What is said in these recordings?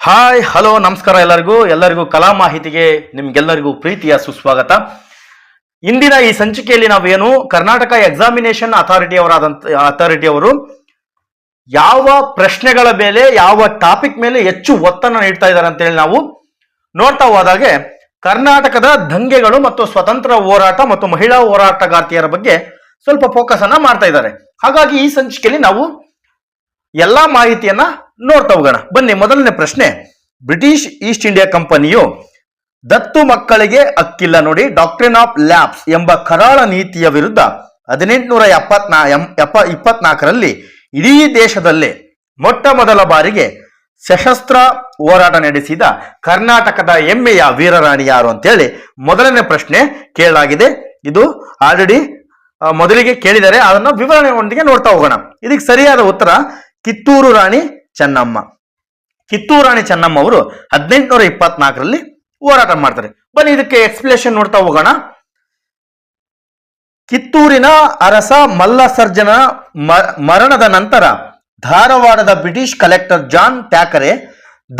Hi hello ನಮಸ್ಕಾರ ಎಲ್ಲರಿಗೂ ಕಲಾ ಮಾಹಿತಿಗೆ ನಿಮ್ಗೆಲ್ಲರಿಗೂ ಪ್ರೀತಿಯ ಸುಸ್ವಾಗತ. ಇಂದಿನ ಈ ಸಂಚಿಕೆಯಲ್ಲಿ ನಾವೇನು ಕರ್ನಾಟಕ ಎಕ್ಸಾಮಿನೇಷನ್ ಅಥಾರಿಟಿ ಅವರು ಯಾವ ಪ್ರಶ್ನೆಗಳ ಮೇಲೆ ಯಾವ ಟಾಪಿಕ್ ಮೇಲೆ ಹೆಚ್ಚು ಒತ್ತನ್ನು ನೀಡ್ತಾ ಇದ್ದಾರೆ ಅಂತೇಳಿ ನಾವು ನೋಡ್ತಾ ಹೋದಾಗೆ ಕರ್ನಾಟಕದ ದಂಗೆಗಳು ಮತ್ತು ಸ್ವತಂತ್ರ ಹೋರಾಟ ಮತ್ತು ಮಹಿಳಾ ಹೋರಾಟಗಾರ್ತಿಯರ ಬಗ್ಗೆ ಸ್ವಲ್ಪ ಫೋಕಸ್ ಅನ್ನ ಮಾಡ್ತಾ ಇದ್ದಾರೆ. ಹಾಗಾಗಿ ಈ ಸಂಚಿಕೆಯಲ್ಲಿ ನಾವು ಎಲ್ಲಾ ಮಾಹಿತಿಯನ್ನ ನೋಡ್ತಾ ಹೋಗೋಣ. ಬನ್ನಿ, ಮೊದಲನೇ ಪ್ರಶ್ನೆ. ಬ್ರಿಟಿಷ್ ಈಸ್ಟ್ ಇಂಡಿಯಾ ಕಂಪನಿಯು ದತ್ತು ಮಕ್ಕಳಿಗೆ ಹಕ್ಕಿಲ್ಲ ನೋಡಿ ಡಾಕ್ಟ್ರಿನ್ ಆಫ್ ಲ್ಯಾಬ್ಸ್ ಎಂಬ ಕರಾಳ ನೀತಿಯ ವಿರುದ್ಧ 1824ರಲ್ಲಿ ಇಡೀ ದೇಶದಲ್ಲೇ ಮೊಟ್ಟ ಮೊದಲ ಬಾರಿಗೆ ಸಶಸ್ತ್ರ ಹೋರಾಟ ನಡೆಸಿದ ಕರ್ನಾಟಕದ ಹೆಮ್ಮೆಯ ವೀರರಾಣಿ ಯಾರು ಅಂತೇಳಿ ಮೊದಲನೇ ಪ್ರಶ್ನೆ ಕೇಳಲಾಗಿದೆ. ಇದು ಆಲ್ರೆಡಿ ಮೊದಲಿಗೆ ಕೇಳಿದರೆ ಅದನ್ನು ವಿವರಣೆಯೊಂದಿಗೆ ನೋಡ್ತಾ ಹೋಗೋಣ. ಇದಕ್ಕೆ ಸರಿಯಾದ ಉತ್ತರ ಕಿತ್ತೂರು ರಾಣಿ ಚೆನ್ನಮ್ಮ. ಕಿತ್ತೂರು ರಾಣಿ ಚೆನ್ನಮ್ಮ ಅವರು 1824ರಲ್ಲಿ ಹೋರಾಟ ಮಾಡ್ತಾರೆ. ಬನ್ನಿ, ಇದಕ್ಕೆ ಎಕ್ಸ್ಪ್ಲೇಷನ್ ನೋಡ್ತಾ ಹೋಗೋಣ. ಕಿತ್ತೂರಿನ ಅರಸ ಮಲ್ಲಸರ್ಜನ ಮರಣದ ನಂತರ ಧಾರವಾಡದ ಬ್ರಿಟಿಷ್ ಕಲೆಕ್ಟರ್ ಜಾನ್ ಥ್ಯಾಕರೆ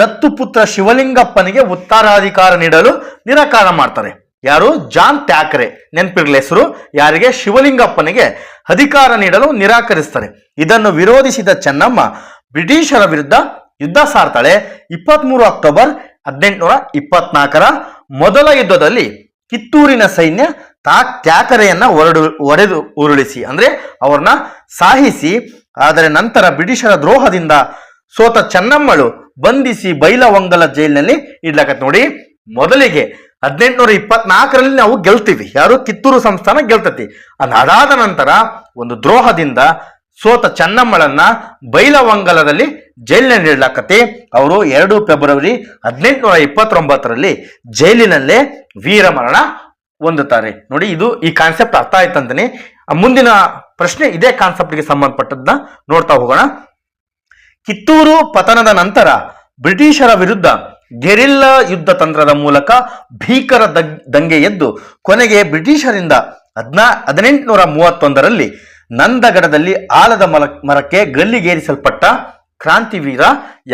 ದತ್ತುಪುತ್ರ ಶಿವಲಿಂಗಪ್ಪನಿಗೆ ಉತ್ತರಾಧಿಕಾರ ನೀಡಲು ನಿರಾಕಾರ ಮಾಡ್ತಾರೆ. ಯಾರು? ಜಾನ್ ಥ್ಯಾಕರೆ. ನೆನಪಿರ್ಲಿ ಹೆಸರು. ಯಾರಿಗೆ? ಶಿವಲಿಂಗಪ್ಪನಿಗೆ ಅಧಿಕಾರ ನೀಡಲು ನಿರಾಕರಿಸ್ತಾರೆ. ಇದನ್ನು ವಿರೋಧಿಸಿದ ಚೆನ್ನಮ್ಮ ಬ್ರಿಟಿಷರ ವಿರುದ್ಧ ಯುದ್ಧ ಸಾರ್ತಾಳೆ. 23 ಅಕ್ಟೋಬರ್ 1824ರ ಮೊದಲ ಯುದ್ಧದಲ್ಲಿ ಕಿತ್ತೂರಿನ ಸೈನ್ಯ ಥ್ಯಾಕರೆಯನ್ನ ಒಡೆದು ಉರುಳಿಸಿ ಅಂದ್ರೆ ಅವ್ರನ್ನ ಸಾಹಿಸಿ, ಆದರೆ ನಂತರ ಬ್ರಿಟಿಷರ ದ್ರೋಹದಿಂದ ಸೋತ ಚೆನ್ನಮ್ಮಳು ಬಂಧಿಸಿ ಬೈಲವಂಗಲ ಜೈಲಿನಲ್ಲಿ ಇಡ್ಲಾಕತ್ ನೋಡಿ. ಮೊದಲಿಗೆ 1824ರಲ್ಲಿ ನಾವು ಗೆಲ್ತೀವಿ. ಯಾರು? ಕಿತ್ತೂರು ಸಂಸ್ಥಾನ ಗೆಲ್ತತಿ. ಅದಾದ ನಂತರ ಒಂದು ದ್ರೋಹದಿಂದ ಸೋತ ಚೆನ್ನಮ್ಮಳನ್ನ ಬೈಲವಂಗಲದಲ್ಲಿ ಜೈಲಿನಲ್ಲಿ ಇಡ್ಲಾಕತಿ. ಅವರು 2 ಫೆಬ್ರವರಿ 1829ರಲ್ಲಿ ಜೈಲಿನಲ್ಲೇ ವೀರಮರಣ ಹೊಂದುತ್ತಾರೆ ನೋಡಿ. ಇದು ಈ ಕಾನ್ಸೆಪ್ಟ್ ಅರ್ಥ ಆಯ್ತಂತಾನೆ. ಮುಂದಿನ ಪ್ರಶ್ನೆ ಇದೇ ಕಾನ್ಸೆಪ್ಟ್ಗೆ ಸಂಬಂಧಪಟ್ಟದನ್ನ ನೋಡ್ತಾ ಹೋಗೋಣ. ಕಿತ್ತೂರು ಪತನದ ನಂತರ ಬ್ರಿಟಿಷರ ವಿರುದ್ಧ ಗೆರಿಲ್ಲಾ ಯುದ್ಧ ತಂತ್ರದ ಮೂಲಕ ಭೀಕರ ದಂಗೆ ಎದ್ದು ಕೊನೆಗೆ ಬ್ರಿಟಿಷರಿಂದ 1831ರಲ್ಲಿ ನಂದಗಡದಲ್ಲಿ ಆಲದ ಮರಕ್ಕೆ ಗಲ್ಲಿಗೇರಿಸಲ್ಪಟ್ಟ ಕ್ರಾಂತಿವೀರ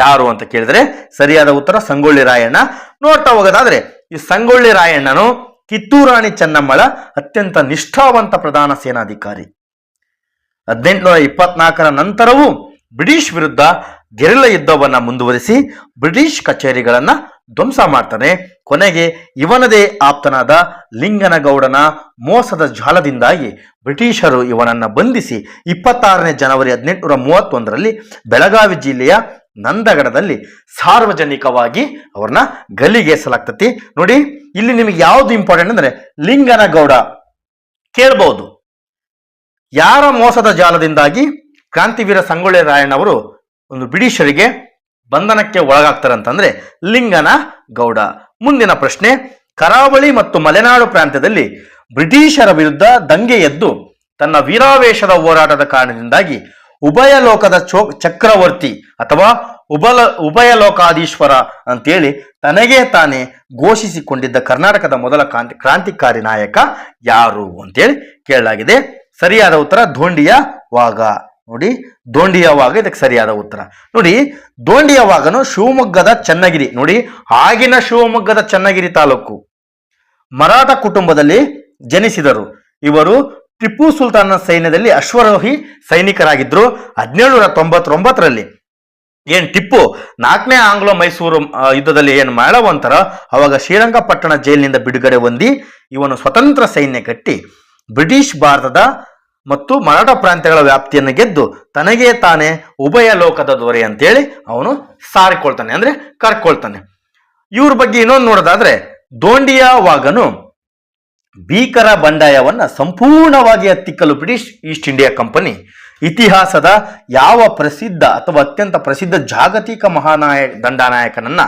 ಯಾರು ಅಂತ ಕೇಳಿದ್ರೆ ಸರಿಯಾದ ಉತ್ತರ ಸಂಗೊಳ್ಳಿ ರಾಯಣ್ಣ. ನೋಡ್ತಾ ಹೋಗೋದಾದ್ರೆ ಈ ಸಂಗೊಳ್ಳಿ ರಾಯಣ್ಣನು ಕಿತ್ತೂರು ರಾಣಿ ಚೆನ್ನಮ್ಮಳ ಅತ್ಯಂತ ನಿಷ್ಠಾವಂತ ಪ್ರಧಾನ ಸೇನಾಧಿಕಾರಿ. 1824ರ ನಂತರವೂ ಬ್ರಿಟಿಷ್ ವಿರುದ್ಧ ಗೆರಿಲ್ಲಾ ಯುದ್ಧವನ್ನ ಮುಂದುವರಿಸಿ ಬ್ರಿಟಿಷ್ ಕಚೇರಿಗಳನ್ನ ಧ್ವಂಸ ಮಾಡ್ತಾನೆ. ಕೊನೆಗೆ ಇವನದೇ ಆಪ್ತನಾದ ಲಿಂಗನಗೌಡನ ಮೋಸದ ಜಾಲದಿಂದಾಗಿ ಬ್ರಿಟಿಷರು ಇವನನ್ನ ಬಂಧಿಸಿ 26ನೇ ಜನವರಿ 1831ರಲ್ಲಿ ಬೆಳಗಾವಿ ಜಿಲ್ಲೆಯ ನಂದಗಡದಲ್ಲಿ ಸಾರ್ವಜನಿಕವಾಗಿ ಅವ್ರನ್ನ ಗಲ್ಲಿಗೇರಿಸಲಾಗ್ತತಿ ನೋಡಿ. ಇಲ್ಲಿ ನಿಮಗೆ ಯಾವ್ದು ಇಂಪಾರ್ಟೆಂಟ್ ಅಂದ್ರೆ ಲಿಂಗನಗೌಡ ಕೇಳಬಹುದು. ಯಾರ ಮೋಸದ ಜಾಲದಿಂದಾಗಿ ಕ್ರಾಂತಿವೀರ ಸಂಗೊಳ್ಳಿ ರಾಯಣ್ಣವರು ಒಂದು ಬ್ರಿಟಿಷರಿಗೆ ಬಂಧನಕ್ಕೆ ಒಳಗಾಗ್ತಾರಂತಂದ್ರೆ ಲಿಂಗನ ಗೌಡ. ಮುಂದಿನ ಪ್ರಶ್ನೆ. ಕರಾವಳಿ ಮತ್ತು ಮಲೆನಾಡು ಪ್ರಾಂತ್ಯದಲ್ಲಿ ಬ್ರಿಟಿಷರ ವಿರುದ್ಧ ದಂಗೆ ಎದ್ದು ತನ್ನ ವೀರಾವೇಶದ ಹೋರಾಟದ ಕಾರಣದಿಂದಾಗಿ ಉಭಯ ಲೋಕದ ಚಕ್ರವರ್ತಿ ಅಥವಾ ಉಭಯ ಲೋಕಾಧೀಶ್ವರ ಅಂತೇಳಿ ತನಗೇ ತಾನೇ ಘೋಷಿಸಿಕೊಂಡಿದ್ದ ಕರ್ನಾಟಕದ ಮೊದಲ ಕ್ರಾಂತಿಕಾರಿ ನಾಯಕ ಯಾರು ಅಂತೇಳಿ ಕೇಳಲಾಗಿದೆ. ಸರಿಯಾದ ಉತ್ತರ ದೋಂಡಿಯ ವಾಘ ನೋಡಿ. ದೋಂಡಿಯ ವಾಘ ಇದಕ್ಕೆ ಸರಿಯಾದ ಉತ್ತರ ನೋಡಿ. ದೋಂಡಿಯ ವಾಘನು ಶಿವಮೊಗ್ಗದ ಚನ್ನಗಿರಿ ನೋಡಿ, ಆಗಿನ ಶಿವಮೊಗ್ಗದ ಚನ್ನಗಿರಿ ತಾಲೂಕು ಮರಾಠ ಕುಟುಂಬದಲ್ಲಿ ಜನಿಸಿದರು. ಇವರು ಟಿಪ್ಪು ಸುಲ್ತಾನ ಸೈನ್ಯದಲ್ಲಿ ಅಶ್ವಾರೋಹಿ ಸೈನಿಕರಾಗಿದ್ರು. 1799ರಲ್ಲಿ ಟಿಪ್ಪು 4ನೇ ಆಂಗ್ಲೋ ಮೈಸೂರು ಯುದ್ಧದಲ್ಲಿ ಮಾಡವಂತರ ಅವಾಗ ಶ್ರೀರಂಗಪಟ್ಟಣ ಜೈಲಿನಿಂದ ಬಿಡುಗಡೆ ಹೊಂದಿ ಇವನು ಸ್ವತಂತ್ರ ಸೈನ್ಯ ಕಟ್ಟಿ ಬ್ರಿಟಿಷ್ ಭಾರತದ ಮತ್ತು ಮರಾಠ ಪ್ರಾಂತ್ಯಗಳ ವ್ಯಾಪ್ತಿಯನ್ನು ಗೆದ್ದು ತನಗೇ ತಾನೇ ಉಭಯ ಲೋಕದ ದೊರೆ ಅಂತೇಳಿ ಅವನು ಸಾರಿಕೊಳ್ತಾನೆ ಅಂದ್ರೆ ಕರ್ಕೊಳ್ತಾನೆ. ಇವ್ರ ಬಗ್ಗೆ ಇನ್ನೊಂದು ನೋಡೋದಾದ್ರೆ ದೋಂಡಿಯ ವಾಘನು ಭೀಕರ ಬಂಡಾಯವನ್ನ ಸಂಪೂರ್ಣವಾಗಿ ಹತ್ತಿಕ್ಕಲು ಬ್ರಿಟಿಷ್ ಈಸ್ಟ್ ಇಂಡಿಯಾ ಕಂಪನಿ ಇತಿಹಾಸದ ಯಾವ ಪ್ರಸಿದ್ಧ ಅಥವಾ ಅತ್ಯಂತ ಪ್ರಸಿದ್ಧ ಜಾಗತಿಕ ದಂಡನಾಯಕನನ್ನ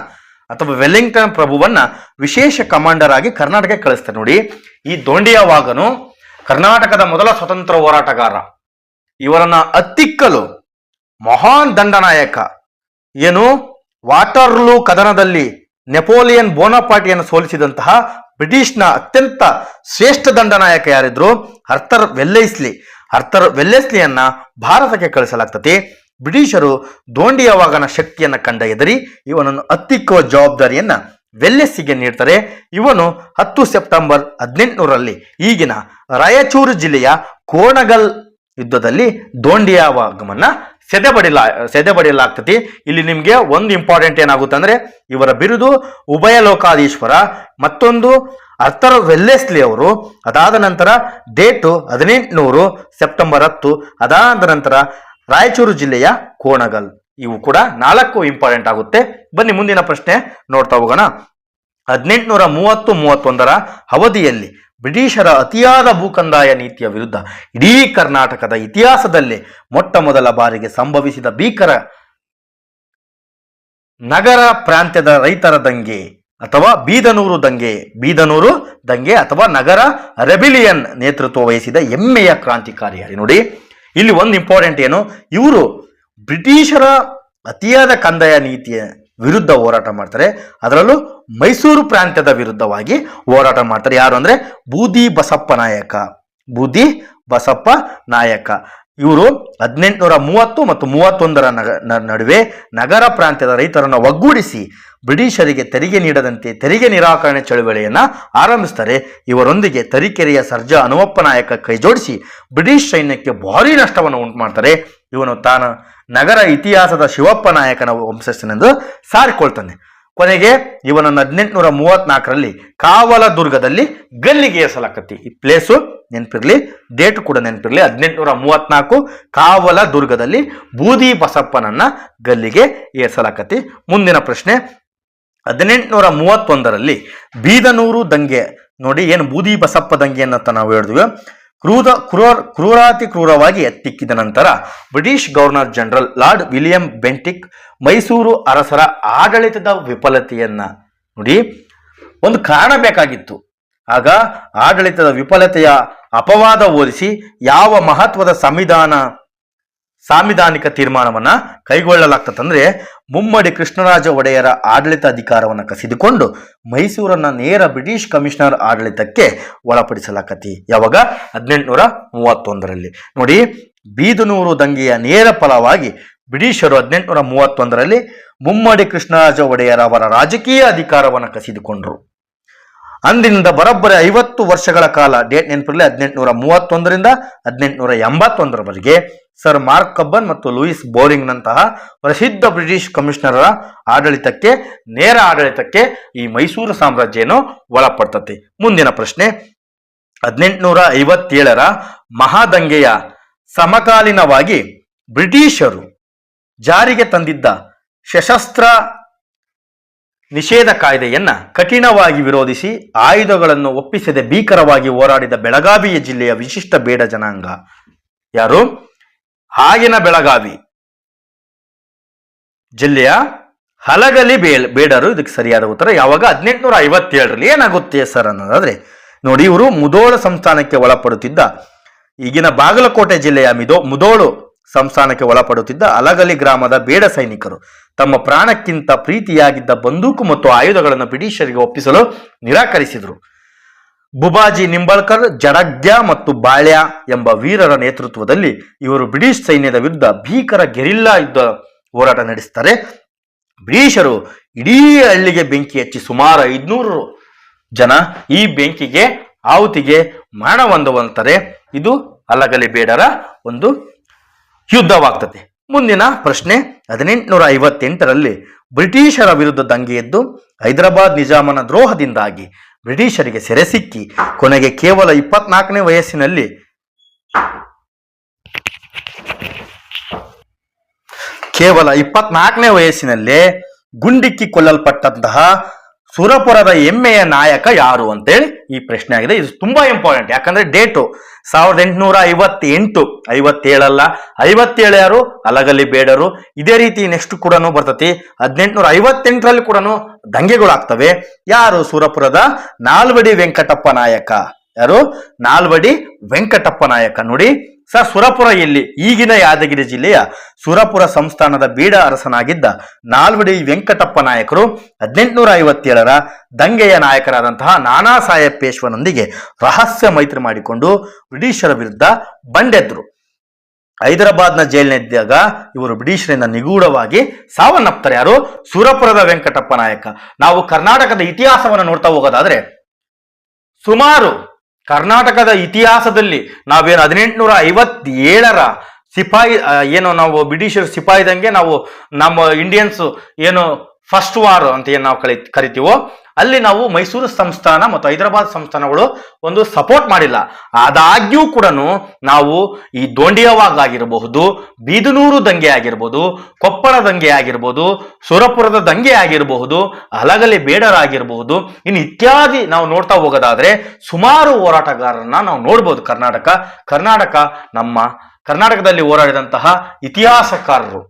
ಅಥವಾ ವೆಲ್ಲಿಂಗ್ಟನ್ ಪ್ರಭುವನ್ನ ವಿಶೇಷ ಕಮಾಂಡರ್ ಆಗಿ ಕರ್ನಾಟಕಕ್ಕೆ ಕಳಿಸ್ತಾರೆ ನೋಡಿ. ಈ ದೋಂಡಿಯ ವಾಘನು ಕರ್ನಾಟಕದ ಮೊದಲ ಸ್ವತಂತ್ರ ಹೋರಾಟಗಾರ. ಇವರನ್ನ ಹತ್ತಿಕ್ಕಲು ಮಹಾನ್ ದಂಡನಾಯಕ ಏನು ವಾಟರ್ಲೂ ಕದನದಲ್ಲಿ ನೆಪೋಲಿಯನ್ ಬೋನಪಾರ್ಟಿಯನ್ನು ಸೋಲಿಸಿದಂತಹ ಬ್ರಿಟಿಷ್ನ ಅತ್ಯಂತ ಶ್ರೇಷ್ಠ ದಂಡನಾಯಕ ಯಾರಿದ್ರು? ಆರ್ಥರ್ ವೆಲ್ಲೆಸ್ಲಿಯನ್ನ ಭಾರತಕ್ಕೆ ಕಳಿಸಲಾಗ್ತದೆ. ಬ್ರಿಟಿಷರು ದೋಂಡಿಯವಾಗನ ಶಕ್ತಿಯನ್ನು ಕಂಡ ಎದರಿ ಇವನನ್ನು ಹತ್ತಿಕ್ಕುವ ಜವಾಬ್ದಾರಿಯನ್ನ ವೆಲ್ಲೆಸ್ಸಿಗೆ ನೀಡ್ತಾರೆ. ಇವನು 10 ಸೆಪ್ಟೆಂಬರ್ 1800ರಲ್ಲಿ ಈಗಿನ ರಾಯಚೂರು ಜಿಲ್ಲೆಯ ಕೋಣಗಲ್ ಯುದ್ಧದಲ್ಲಿ ದೋಂಡಿಯವಾಗಮನ್ನ ಸೆದೆಬಡಿಯಲಾಗ್ತದೆ. ಇಲ್ಲಿ ನಿಮ್ಗೆ ಒಂದು ಇಂಪಾರ್ಟೆಂಟ್ ಏನಾಗುತ್ತೆ ಅಂದ್ರೆ ಇವರ ಬಿರುದು ಉಭಯ ಲೋಕಾಧೀಶ್ವರ, ಮತ್ತೊಂದು ಅರ್ಥರ್ ವೆಲ್ಲೆಸ್ಲಿ ಅವರು. ಅದಾದ ನಂತರ ಡೇಟು 1800 ಸೆಪ್ಟೆಂಬರ್ 10. ಅದಾದ ನಂತರ ರಾಯಚೂರು ಜಿಲ್ಲೆಯ ಕೋಣಗಲ್. ಇವು ಕೂಡ 4 ಇಂಪಾರ್ಟೆಂಟ್ ಆಗುತ್ತೆ. ಬನ್ನಿ ಮುಂದಿನ ಪ್ರಶ್ನೆ ನೋಡ್ತಾ ಹೋಗೋಣ. 1830-31 ಅವಧಿಯಲ್ಲಿ ಬ್ರಿಟಿಷರ ಅತಿಯಾದ ಭೂಕಂದಾಯ ನೀತಿಯ ವಿರುದ್ಧ ಇಡೀ ಕರ್ನಾಟಕದ ಇತಿಹಾಸದಲ್ಲೇ ಮೊಟ್ಟ ಮೊದಲ ಬಾರಿಗೆ ಸಂಭವಿಸಿದ ಭೀಕರ ನಗರ ಪ್ರಾಂತ್ಯದ ರೈತರ ದಂಗೆ ಅಥವಾ ಬೀದನೂರು ದಂಗೆ ಅಥವಾ ನಗರ ರೆಬಿಲಿಯನ್ ನೇತೃತ್ವ ವಹಿಸಿದ ಹೆಮ್ಮೆಯ ಕ್ರಾಂತಿಕಾರಿಯಾಗಿ. ನೋಡಿ ಇಲ್ಲಿ ಒಂದು ಇಂಪಾರ್ಟೆಂಟ್ ಏನು, ಇವರು ಬ್ರಿಟಿಷರ ಅತಿಯಾದ ಕಂದಾಯ ನೀತಿಯ ವಿರುದ್ಧ ಹೋರಾಟ ಮಾಡ್ತಾರೆ. ಅದರಲ್ಲೂ ಮೈಸೂರು ಪ್ರಾಂತ್ಯದ ವಿರುದ್ಧವಾಗಿ ಹೋರಾಟ ಮಾಡ್ತಾರೆ. ಯಾರು ಅಂದ್ರೆ ಬೂದಿ ಬಸಪ್ಪ ನಾಯಕ. ಇವರು 1830 ಮತ್ತು 31 ನಡುವೆ ನಗರ ಪ್ರಾಂತ್ಯದ ರೈತರನ್ನು ಒಗ್ಗೂಡಿಸಿ ಬ್ರಿಟಿಷರಿಗೆ ತೆರಿಗೆ ನೀಡದಂತೆ ತೆರಿಗೆ ನಿರಾಕರಣೆ ಚಳುವಳಿಯನ್ನ ಆರಂಭಿಸ್ತಾರೆ. ಇವರೊಂದಿಗೆ ತರೀಕೆರೆಯ ಸರ್ಜಾ ಹನುಮಪ್ಪ ನಾಯಕ ಕೈಜೋಡಿಸಿ ಬ್ರಿಟಿಷ್ ಸೈನ್ಯಕ್ಕೆ ಭಾರೀ ನಷ್ಟವನ್ನು ಉಂಟು ಮಾಡ್ತಾರೆ. ಇವನು ತಾನು ನಗರ ಇತಿಹಾಸದ ಶಿವಪ್ಪ ನಾಯಕನ ವಂಶಸ್ಥನೆಂದು ಸಾರಿಕೊಳ್ತಾನೆ. ಕೊನೆಗೆ ಇವನನ್ನು 1834ರಲ್ಲಿ ಕಾವಲ ದುರ್ಗದಲ್ಲಿ ಗಲ್ಲಿಗೆ ಏರಿಸಲಾಕತಿ. ಈ ಪ್ಲೇಸು ನೆನಪಿರ್ಲಿ, ಡೇಟ್ ಕೂಡ ನೆನಪಿರ್ಲಿ. 1834 ಕಾವಲ ದುರ್ಗದಲ್ಲಿ ಬೂದಿ ಬಸಪ್ಪನನ್ನ ಗಲ್ಲಿಗೆ ಏರಿಸಲಾಕತಿ. ಮುಂದಿನ ಪ್ರಶ್ನೆ, 1831ರಲ್ಲಿ ಬೀದನೂರು ದಂಗೆ. ನೋಡಿ ಏನು ಬೂದಿ ಬಸಪ್ಪ ದಂಗೆ ಅನ್ನತ್ತ ನಾವು ಹೇಳಿದ್ವಿ. ಕ್ರೂರವಾಗಿ ಎತ್ತಿಕ್ಕಿದ ನಂತರ British governor general lord William Bentinck Mysuru ಅರಸರ ಆಡಳಿತದ ವಿಫಲತೆಯನ್ನ ನೋಡಿ, ಒಂದು ಕಾರಣ ಬೇಕಾಗಿತ್ತು. ಆಗ ಆಡಳಿತದ ವಿಫಲತೆಯ ಅಪವಾದ ಹೋಲಿಸಿ ಯಾವ ಮಹತ್ವದ ಸಾಂವಿಧಾನಿಕ ತೀರ್ಮಾನವನ್ನ ಕೈಗೊಳ್ಳಲಾಗ್ತದಂದ್ರೆ ಮುಮ್ಮಡಿ ಕೃಷ್ಣರಾಜ ಒಡೆಯರ ಆಡಳಿತ ಅಧಿಕಾರವನ್ನು ಕಸಿದುಕೊಂಡು ಮೈಸೂರನ್ನ ನೇರ ಬ್ರಿಟಿಷ್ ಕಮಿಷನರ್ ಆಡಳಿತಕ್ಕೆ ಒಳಪಡಿಸಲಾಕತಿ. ಯಾವಾಗ? 1831ರಲ್ಲಿ. ನೋಡಿ, ಬೀದನೂರು ದಂಗೆಯ ನೇರ ಫಲವಾಗಿ ಬ್ರಿಟಿಷರು 1831ರಲ್ಲಿ ಮುಮ್ಮಡಿ ಕೃಷ್ಣರಾಜ ಒಡೆಯರ ಅವರ ರಾಜಕೀಯ ಅಧಿಕಾರವನ್ನು ಕಸಿದುಕೊಂಡ್ರು. ಅಂದಿನಿಂದ ಬರೋಬ್ಬರಿ 50 ವರ್ಷಗಳ ಕಾಲ, ಡೇಟ್ ನೆನಪಿರಲಿ, 1831ರಿಂದ 1881ರವರೆಗೆ ಸರ್ ಮಾರ್ಕ್ ಕಬ್ಬನ್ ಮತ್ತು ಲೂಯಿಸ್ ಬೋರಿಂಗ್ನಂತಹ ಪ್ರಸಿದ್ಧ ಬ್ರಿಟಿಷ್ ಕಮಿಷನರ ನೇರ ಆಡಳಿತಕ್ಕೆ ಈ ಮೈಸೂರು ಸಾಮ್ರಾಜ್ಯನು ಒಳಪಡ್ತತಿ. ಮುಂದಿನ ಪ್ರಶ್ನೆ, 1857ರ ಮಹಾದಂಗೆಯ ಸಮಕಾಲೀನವಾಗಿ ಬ್ರಿಟಿಷರು ಜಾರಿಗೆ ತಂದಿದ್ದ ಸಶಸ್ತ್ರ ನಿಷೇಧ ಕಾಯ್ದೆಯನ್ನ ಕಠಿಣವಾಗಿ ವಿರೋಧಿಸಿ ಆಯುಧಗಳನ್ನು ಒಪ್ಪಿಸದೆ ಭೀಕರವಾಗಿ ಹೋರಾಡಿದ ಬೆಳಗಾವಿ ಜಿಲ್ಲೆಯ ವಿಶಿಷ್ಟ ಬೇಡ ಜನಾಂಗ ಯಾರು? ಆಗಿನ ಬೆಳಗಾವಿ ಜಿಲ್ಲೆಯ ಹಲಗಲಿ ಬೇಡರು ಇದಕ್ಕೆ ಸರಿಯಾದ ಉತ್ತರ. ಯಾವಾಗ? 1857ರಲ್ಲಿ. ಏನಾಗುತ್ತೆ ಸರ್ ಅನ್ನೋದಾದ್ರೆ ನೋಡಿ, ಇವರು ಮುಧೋಳ ಸಂಸ್ಥಾನಕ್ಕೆ ಒಳಪಡುತ್ತಿದ್ದ ಈಗಿನ ಬಾಗಲಕೋಟೆ ಜಿಲ್ಲೆಯ ಮುಧೋಳು ಸಂಸ್ಥಾನಕ್ಕೆ ಒಳಪಡುತ್ತಿದ್ದ ಹಲಗಲಿ ಗ್ರಾಮದ ಬೇಡ ಸೈನಿಕರು ತಮ್ಮ ಪ್ರಾಣಕ್ಕಿಂತ ಪ್ರೀತಿಯಾಗಿದ್ದ ಬಂದೂಕು ಮತ್ತು ಆಯುಧಗಳನ್ನು ಬ್ರಿಟಿಷರಿಗೆ ಒಪ್ಪಿಸಲು ನಿರಾಕರಿಸಿದರು. ಬುಬಾಜಿ ನಿಂಬಳ್ಕರ್, ಜಡಗ್ಯ ಮತ್ತು ಬಾಳ್ಯ ಎಂಬ ವೀರರ ನೇತೃತ್ವದಲ್ಲಿ ಇವರು ಬ್ರಿಟಿಷ್ ಸೈನ್ಯದ ವಿರುದ್ಧ ಭೀಕರ ಗೆರಿಲ್ಲಾ ಯುದ್ಧ ಹೋರಾಟ ನಡೆಸುತ್ತಾರೆ. ಬ್ರಿಟಿಷರು ಇಡೀ ಹಳ್ಳಿಗೆ ಬೆಂಕಿ ಹಚ್ಚಿ ಸುಮಾರು 500 ಜನ ಈ ಬೆಂಕಿಗೆ ಆಹುತಿಗೆ ಮರಣಹೊಂದುವಂತಾರೆ. ಇದು ಹಲಗಲಿ ಬೇಡರ ಒಂದು ಯುದ್ಧವಾಗ್ತದೆ. ಮುಂದಿನ ಪ್ರಶ್ನೆ, 1858ರಲ್ಲಿ ಬ್ರಿಟಿಷರ ವಿರುದ್ಧ ದಂಗೆ ಎದ್ದು ಹೈದರಾಬಾದ್ ನಿಜಾಮನ ದ್ರೋಹದಿಂದಾಗಿ ಬ್ರಿಟಿಷರಿಗೆ ಸೆರೆ ಸಿಕ್ಕಿ ಕೊನೆಗೆ ಕೇವಲ 24ನೇ ವಯಸ್ಸಿನಲ್ಲೇ ಗುಂಡಿಕ್ಕಿ ಕೊಲ್ಲಲ್ಪಟ್ಟಂತಹ ಸುರಪುರದ ಹೆಮ್ಮೆಯ ನಾಯಕ ಯಾರು ಅಂತೇಳಿ ಈ ಪ್ರಶ್ನೆ ಆಗಿದೆ. ಇದು ತುಂಬಾ ಇಂಪಾರ್ಟೆಂಟ್. ಯಾಕಂದ್ರೆ ಡೇಟು 1858, 57 ಅಲ್ಲ, 57 ಯಾರು? ಹಲಗಲಿ ಬೇಡರು. ಇದೇ ರೀತಿ ನೆಕ್ಸ್ಟ್ ಕೂಡ ಬರ್ತತಿ. 1858ರಲ್ಲಿ ಕೂಡ ದಂಗೆಗಳಾಗ್ತವೆ. ಯಾರು? ಸುರಪುರದ ನಾಲ್ವಡಿ ವೆಂಕಟಪ್ಪ ನಾಯಕ. ಯಾರು? ನಾಲ್ವಡಿ ವೆಂಕಟಪ್ಪ ನಾಯಕ. ನೋಡಿ ಸರ್, ಸುರಪುರ ಎಲ್ಲಿ? ಈಗಿನ ಯಾದಗಿರಿ ಜಿಲ್ಲೆಯ ಸುರಪುರ ಸಂಸ್ಥಾನದ ಬೀಡ ಅರಸನಾಗಿದ್ದ ನಾಲ್ವಡಿ ವೆಂಕಟಪ್ಪ ನಾಯಕರು 1857ರ ದಂಗೆಯ ನಾಯಕರಾದಂತಹ ನಾನಾ ಸಾಹೇಬ್ ಪೇಶ್ವನೊಂದಿಗೆ ರಹಸ್ಯ ಮೈತ್ರಿ ಮಾಡಿಕೊಂಡು ಬ್ರಿಟಿಷರ ವಿರುದ್ಧ ಬಂಡೆದ್ರು. ಹೈದರಾಬಾದ್ನ ಜೈಲಿನಿದ್ದಾಗ ಇವರು ಬ್ರಿಟಿಷರಿಂದ ನಿಗೂಢವಾಗಿ ಸಾವನ್ನಪ್ತಾರೆ. ಯಾರು? ಸುರಪುರದ ವೆಂಕಟಪ್ಪ ನಾಯಕ. ನಾವು ಕರ್ನಾಟಕದ ಇತಿಹಾಸವನ್ನು ನೋಡ್ತಾ ಹೋಗೋದಾದ್ರೆ ಸುಮಾರು ಕರ್ನಾಟಕದ ಇತಿಹಾಸದಲ್ಲಿ ನಾವೇನು 1857ರ ಸಿಪಾಯಿ ಏನು ನಾವು ಬ್ರಿಟಿಷರ್ ಸಿಪಾಯಿದಂಗೆ ನಾವು ನಮ್ಮ ಇಂಡಿಯನ್ಸ್ ಏನು ಫಸ್ಟ್ ವಾರ್ ಅಂತ ಏನು ನಾವು ಕರಿತೀವೋ ಅಲ್ಲಿ ನಾವು ಮೈಸೂರು ಸಂಸ್ಥಾನ ಮತ್ತು ಹೈದರಾಬಾದ್ ಸಂಸ್ಥಾನಗಳು ಒಂದು ಸಪೋರ್ಟ್ ಮಾಡಿಲ್ಲ. ಆದಾಗ್ಯೂ ಕೂಡ ನಾವು ಈ ದೋಂಡಿಯವಾಗ್ ಆಗಿರಬಹುದು, ಬೀದನೂರು ದಂಗೆ ಆಗಿರ್ಬೋದು, ಕೊಪ್ಪಳ ದಂಗೆ ಆಗಿರ್ಬೋದು, ಸುರಪುರದ ದಂಗೆ ಆಗಿರಬಹುದು, ಹಲಗಲಿ ಬೇಡರಾಗಿರಬಹುದು, ಇನ್ನು ಇತ್ಯಾದಿ ನಾವು ನೋಡ್ತಾ ಹೋಗೋದಾದ್ರೆ ಸುಮಾರು ಹೋರಾಟಗಾರರನ್ನ ನಾವು ನೋಡ್ಬೋದು. ಕರ್ನಾಟಕದಲ್ಲಿ ಹೋರಾಡಿದಂತಹ ಇತಿಹಾಸಕಾರರು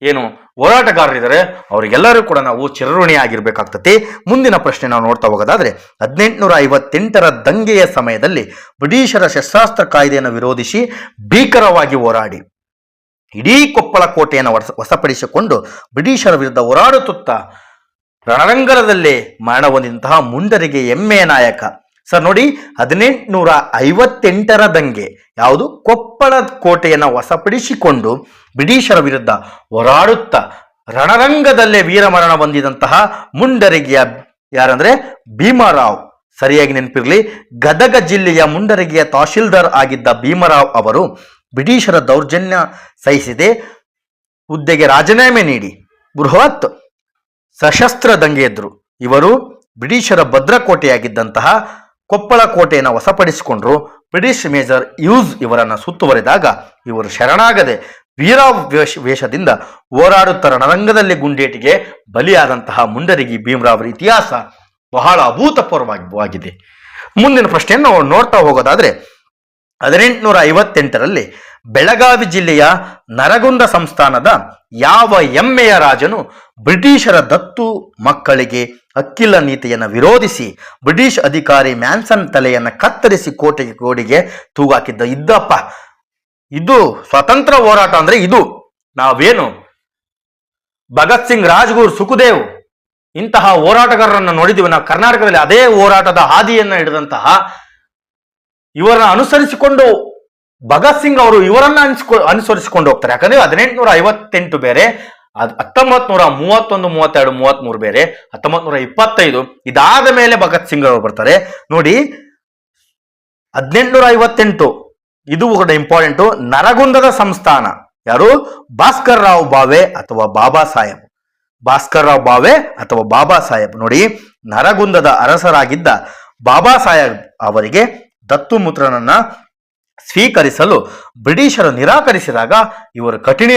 ಏನು ಹೋರಾಟಗಾರರಿದ್ದಾರೆ ಅವರಿಗೆಲ್ಲರೂ ಕೂಡ ನಾವು ಚಿರಋಣಿ ಆಗಿರ್ಬೇಕಾಗ್ತತಿ. ಮುಂದಿನ ಪ್ರಶ್ನೆ ನಾವು ನೋಡ್ತಾ ಹೋಗೋದಾದ್ರೆ 1858ರ ದಂಗೆಯ ಸಮಯದಲ್ಲಿ ಬ್ರಿಟಿಷರ ಶಸ್ತ್ರಾಸ್ತ್ರ ಕಾಯ್ದೆಯನ್ನು ವಿರೋಧಿಸಿ ಭೀಕರವಾಗಿ ಹೋರಾಡಿ ಇಡೀ ಕೊಪ್ಪಳ ಕೋಟೆಯನ್ನು ವಶಪಡಿಸಿಕೊಂಡು ಬ್ರಿಟಿಷರ ವಿರುದ್ಧ ಹೋರಾಡುತ್ತಾ ರಣರಂಗದಲ್ಲೇ ಮರಣ ಹೊಂದಿದಂತಹ ಮುಂಡರಿಗೆ ಹೆಮ್ಮೆಯ ನಾಯಕ. ಸರ್ ನೋಡಿ, 1858ರ ದಂಗೆ ಯಾವುದು? ಕೊಪ್ಪಳ ಕೋಟೆಯನ್ನು ವಶಪಡಿಸಿಕೊಂಡು ಬ್ರಿಟಿಷರ ವಿರುದ್ಧ ಹೋರಾಡುತ್ತಾ ರಣರಂಗದಲ್ಲೇ ವೀರಮರಣ ಹೊಂದಿದಂತಹ ಮುಂಡರಗಿಯ ಯಾರಂದ್ರೆ ಭೀಮರಾವ್. ಸರಿಯಾಗಿ ನೆನಪಿರಲಿ, ಗದಗ ಜಿಲ್ಲೆಯ ಮುಂಡರಗಿಯ ತಹಶೀಲ್ದಾರ್ ಆಗಿದ್ದ ಭೀಮರಾವ್ ಅವರು ಬ್ರಿಟಿಷರ ದೌರ್ಜನ್ಯ ಸಹಿಸದೆ ಹುದ್ದೆಗೆ ರಾಜೀನಾಮೆ ನೀಡಿ ಬೃಹತ್ ಸಶಸ್ತ್ರ ದಂಗೆ ಎದ್ರು. ಇವರು ಬ್ರಿಟಿಷರ ಭದ್ರಕೋಟೆಯಾಗಿದ್ದಂತಹ ಕೊಪ್ಪಳ ಕೋಟೆಯನ್ನು ವಶಪಡಿಸಿಕೊಂಡ್ರು. ಬ್ರಿಟಿಷ್ ಮೇಜರ್ ಹ್ಯೂಸ್ ಇವರನ್ನು ಸುತ್ತುವರಿದಾಗ ಇವರು ಶರಣಾಗದೆ ವೀರ ವೇಷದಿಂದ ಹೋರಾಡುತ್ತಾ ರಣರಂಗದಲ್ಲಿ ಗುಂಡೇಟಿಗೆ ಬಲಿಯಾದಂತಹ ಮುಂಡರಗಿ ಭೀಮರಾವ್ರ ಇತಿಹಾಸ ಬಹಳ ಅಭೂತಪೂರ್ವವಾಗಿದೆ. ಮುಂದಿನ ಪ್ರಶ್ನೆಯನ್ನು ನಾವು ನೋಡ್ತಾ ಹೋಗೋದಾದ್ರೆ 1858ರಲ್ಲಿ ಬೆಳಗಾವಿ ಜಿಲ್ಲೆಯ ನರಗುಂದ ಸಂಸ್ಥಾನದ ಯಾವ ಹೆಮ್ಮೆಯ ರಾಜನು ಬ್ರಿಟಿಷರ ದತ್ತು ಮಕ್ಕಳಿಗೆ ಹಕ್ಕಿಲ್ಲ ನೀತಿಯನ್ನು ವಿರೋಧಿಸಿ ಬ್ರಿಟಿಷ್ ಅಧಿಕಾರಿ ಮ್ಯಾನ್ಸನ್ ತಲೆಯನ್ನು ಕತ್ತರಿಸಿ ಕೋಟೆಗೆ ಗೋಡೆಗೆ ತೂಗಾಕಿದ್ದ? ಇದ್ದಪ್ಪ, ಇದು ಸ್ವತಂತ್ರ ಹೋರಾಟ ಅಂದ್ರೆ ಇದು. ನಾವೇನು ಭಗತ್ ಸಿಂಗ್, ರಾಜ್ಗುರು, ಸುಖದೇವ್ ಇಂತಹ ಹೋರಾಟಗಾರರನ್ನು ನೋಡಿದ್ದೀವಿ. ನಾವು ಕರ್ನಾಟಕದಲ್ಲಿ ಅದೇ ಹೋರಾಟದ ಹಾದಿಯನ್ನು ಹಿಡಿದಂತಹ ಇವರನ್ನ ಅನುಸರಿಸಿಕೊಂಡು ಭಗತ್ ಸಿಂಗ್ ಅವರು ಇವರನ್ನ ಅನುಸರಿಸಿಕೊಂಡು ಹೋಗ್ತಾರೆ. ಯಾಕಂದ್ರೆ 1858 ಬೇರೆ, 1931, 32, 33 ಬೇರೆ, 1925 ಇದಾದ ಮೇಲೆ ಭಗತ್ ಸಿಂಗ್ ಅವರು ಬರ್ತಾರೆ. ನೋಡಿ, 1858 ಇದು ಕೂಡ ಇಂಪಾರ್ಟೆಂಟು. ನರಗುಂದದ ಸಂಸ್ಥಾನ ಯಾರು? ಭಾಸ್ಕರ್ ರಾವ್ ಭಾವೆ ಅಥವಾ ಬಾಬಾ ಸಾಹೇಬ್. ಭಾಸ್ಕರ್ ರಾವ್ ಭಾವೆ ಅಥವಾ ಬಾಬಾ ಸಾಹೇಬ್. ನೋಡಿ, ನರಗುಂದದ ಅರಸರಾಗಿದ್ದ ಬಾಬಾ ಸಾಹೇಬ್ ಅವರಿಗೆ ದತ್ತುಪುತ್ರನನ್ನ ಸ್ವೀಕರಿಸಲು ಬ್ರಿಟಿಷರು ನಿರಾಕರಿಸಿದಾಗ ಇವರು ಕಠಿಣ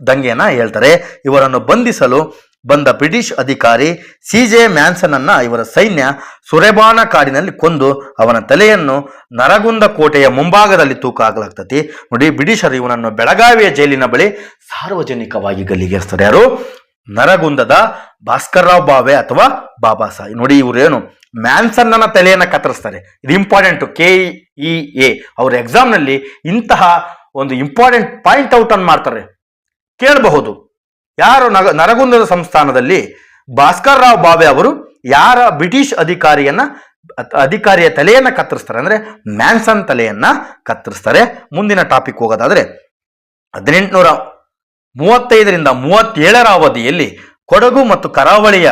ದಂಗೆಯನ್ನ ಹೇಳ್ತಾರೆ. ಇವರನ್ನು ಬಂಧಿಸಲು ಬಂದ ಬ್ರಿಟಿಷ್ ಅಧಿಕಾರಿ CJ ಮ್ಯಾನ್ಸನ್ ಅನ್ನ ಇವರ ಸೈನ್ಯ ಸುರೇಬಾನ ಕಾಡಿನಲ್ಲಿ ಕೊಂದು ಅವನ ತಲೆಯನ್ನು ನರಗುಂದ ಕೋಟೆಯ ಮುಂಭಾಗದಲ್ಲಿ ತೂಕ ಹಾಕಲಾಗ್ತತಿ. ನೋಡಿ, ಬ್ರಿಟಿಷರು ಇವನನ್ನು ಬೆಳಗಾವಿಯ ಜೈಲಿನ ಬಳಿ ಸಾರ್ವಜನಿಕವಾಗಿ ಗಲ್ಲಿಗೇರಿಸ್ತಾರೆ. ಯಾರು? ನರಗುಂದದ ಭಾಸ್ಕರ್ ರಾವ್ ಭಾವೆ ಅಥವಾ ಬಾಬಾ ಸಾಹೇಬ್. ನೋಡಿ, ಇವರೇನು ಮ್ಯಾನ್ಸನ್ ಅನ್ನ ತಲೆಯನ್ನ ಕತ್ತರಿಸ್ತಾರೆ. ಇದು ಇಂಪಾರ್ಟೆಂಟ್. KEA ಅವ್ರ ಎಕ್ಸಾಮ್ ನಲ್ಲಿ ಇಂತಹ ಒಂದು ಇಂಪಾರ್ಟೆಂಟ್ ಪಾಯಿಂಟ್ ಔಟ್ ಅನ್ನು ಮಾಡ್ತಾರೆ, ಕೇಳಬಹುದು. ಯಾರು? ನರಗುಂದದ ಸಂಸ್ಥಾನದಲ್ಲಿ ಭಾಸ್ಕರ್ ರಾವ್ ಭಾವೆ ಅವರು ಯಾರ ಬ್ರಿಟಿಷ್ ಅಧಿಕಾರಿಯ ತಲೆಯನ್ನ ಕತ್ತರಿಸ್ತಾರೆ ಅಂದ್ರೆ ಮ್ಯಾನ್ಸನ್ ತಲೆಯನ್ನ ಕತ್ತರಿಸ್ತಾರೆ. ಮುಂದಿನ ಟಾಪಿಕ್ ಹೋಗೋದಾದ್ರೆ 1835ರಿಂದ 37ರ ಅವಧಿಯಲ್ಲಿ ಕೊಡಗು ಮತ್ತು ಕರಾವಳಿಯ